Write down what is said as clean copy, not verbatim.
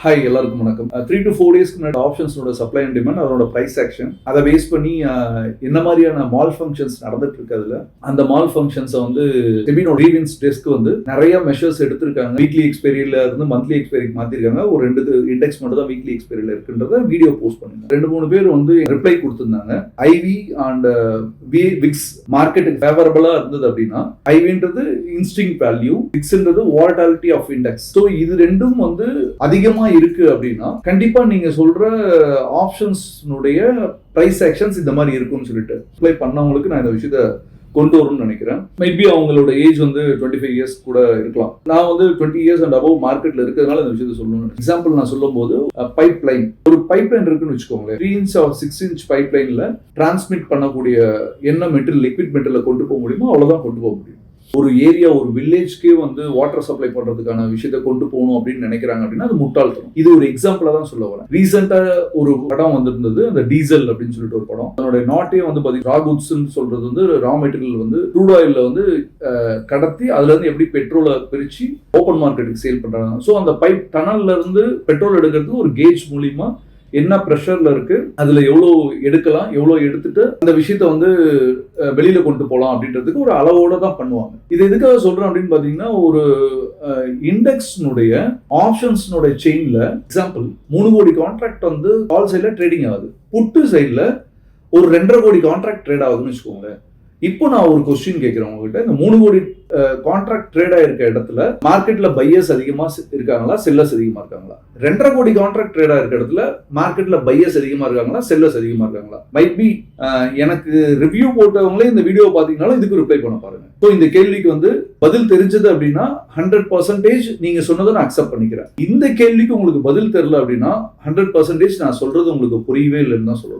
Hi எல்லாருக்கும் வணக்கம். 3 to 4 டேஸ்க்கு முன்னாடி ஆப்ஷன்ஸோட சப்ளை அண்ட் டிமாண்ட், அதோட பிரைஸ் ஆக்ஷன், அதை பேஸ் பண்ணி என்ன மாதிரியான மால் ஃபங்க்ஷன்ஸ் நடந்துட்டு இருக்கு. அதுல அந்த மால் ஃபங்க்ஷன்ஸை வந்து செபினோட கிரீவன்ஸ் டெஸ்க் வந்து நிறைய மெஷர்ஸ் எடுத்திருக்காங்க. வீக்லி எக்ஸ்பைரியில இருந்து மந்த்லி எக்ஸ்பைரிக்கு மாத்திருக்காங்க. ஒரு 2 இண்டெக்ஸ் மட்டும் தான் வீக்லி எக்ஸ்பைரியில இருக்குன்றத வீடியோ போஸ்ட் பண்ணுங்க. 2-3 பேர் வந்து ரிப்ளை கொடுத்திருந்தாங்க. ஐவி அண்ட் விக்ஸ் மார்க்கெட்டுக்கு ஃபேவரபிளா இருந்தது அப்படின்னா, ஐவின்றது இன்ஸ்டிங் வேல்யூ, விக்ஸ்ன்றது வாலட்டிலிட்டி ஆஃப் இண்டெக்ஸ். ஸோ இது ரெண்டும் வந்து அதிகமா இருக்கு அப்படின்னா கண்டிப்பா நீங்க சொல்ற ஆப்ஷன்ஸ்னுடைய பிரைஸ் ஆக்ஷன்ஸ் இந்த மாதிரி இருக்கும்னு சொல்லிட்டு அப்ளை பண்ணவங்களுக்கு நான் இந்த விஷயத்தை கொண்டு வரும்னு நினைக்கிறேன். மேபி அவங்களோட ஏஜ் வந்து 25 இயர்ஸ் கூட இருக்கலாம். நான் வந்து 20 இயர்ஸ் அண்ட் அபவ் மார்க்கெட்ல இருக்கிறதுனால இந்த விஷயத்தை சொல்லணும். எக்ஸாம்பிள் நான் சொல்லும் போது பைப் லைன், ஒரு பைப் லைன் இருக்குன்னு வச்சுக்கோங்களேன். 3 inch or 6 inch பைப் லைன்ல டிரான்ஸ்மிட் பண்ணக்கூடிய என்ன மெட்டீரியல், லிக்விட் மெட்டீரியல் கொண்டு போக முடியுமோ அவ்வளவுதான் கொண்டு போக முடியும். ஒரு ஏரியா, ஒரு வில்லேஜ்க்கே வந்து வாட்டர் சப்ளை பண்றதுக்கான விஷயத்தை கொண்டு போகணும் அப்படின்னு நினைக்கிறாங்க அப்படின்னா அது முட்டாள்தனம். இது ஒரு எக்ஸாம்பிளா தான் சொல்ல வரேன். ரீசெண்டா ஒரு படம் வந்திருந்தது, அந்த டீசல் அப்படின்னு சொல்லிட்டு ஒரு படம். அதனுடைய நாட்டே வந்து பாத்தீங்கன்னா ரா குட்ஸ் சொல்றது வந்து ரா மெட்டீரியல் வந்து க்ரூட் ஆயில்ல வந்து கடத்தி அதுல இருந்து எப்படி பெட்ரோலை பிரிச்சு ஓப்பன் மார்க்கெட்டுக்கு சேல் பண்றாங்க. ஸோ அந்த பைப் டனல்ல இருந்து பெட்ரோல் எடுக்கிறதுக்கு ஒரு கேஜ் மூலியமா என்ன ப்ரெஷர்ல இருக்கு, அதுல எவ்வளவு எடுக்கலாம், எவ்வளவு எடுத்துட்டு அந்த விஷயத்த வந்து வெளியில கொண்டு போகலாம் அப்படின்றதுக்கு ஒரு அளவோட தான் பண்ணுவாங்க. இது எதுக்காக சொல்றேன் அப்படின்னு பாத்தீங்கன்னா, ஒரு இண்டெக்ஸ்னுடைய ஆப்ஷன்ஸ்னுடைய செயின்ல எக்ஸாம்பிள் 3 கோடி கான்ட்ராக்ட் வந்து கால் சைட்ல ட்ரேடிங் ஆகுது. புட்டு சைட்ல ஒரு 2.5 கோடி கான்ட்ராக்ட் ட்ரேட் ஆகுதுன்னு வச்சுக்கோங்க. இப்போ நான் ஒரு கொஸ்டின் கேட்கிறேன் உங்ககிட்ட. இந்த 3 கோடி கான்ட்ராக்ட் ட்ரேட் ஆயிருக்க இடத்துல மார்க்கெட்ல பையர்ஸ் அதிகமா இருக்காங்களா, செல்லர்ஸ் அதிகமா இருக்காங்களா? 2.5 கோடி கான்ட்ராக்ட் ட்ரேட் ஆயிருக்க இடத்துல மார்க்கெட்ல பையர்ஸ் அதிகமா இருக்காங்களா, செல்லர்ஸ் அதிகமா இருக்காங்களா? மைட் பி எனக்கு ரிவ்யூ போட்டவங்களே இந்த வீடியோ பாத்தீங்கன்னாலும் இதுக்கு ரிப்ளை பண்ண பாருங்க. ஸோ இந்த கேள்விக்கு வந்து பதில் தெரிஞ்சது அப்படின்னா 100% நீங்க சொன்னதை நான் அக்செப்ட் பண்ணிக்கிறேன். இந்த கேள்விக்கு உங்களுக்கு பதில் தெரியல அப்படின்னா 100% நான் சொல்றது உங்களுக்கு புரியவே இல்லைன்னு தான் சொல்றேன்.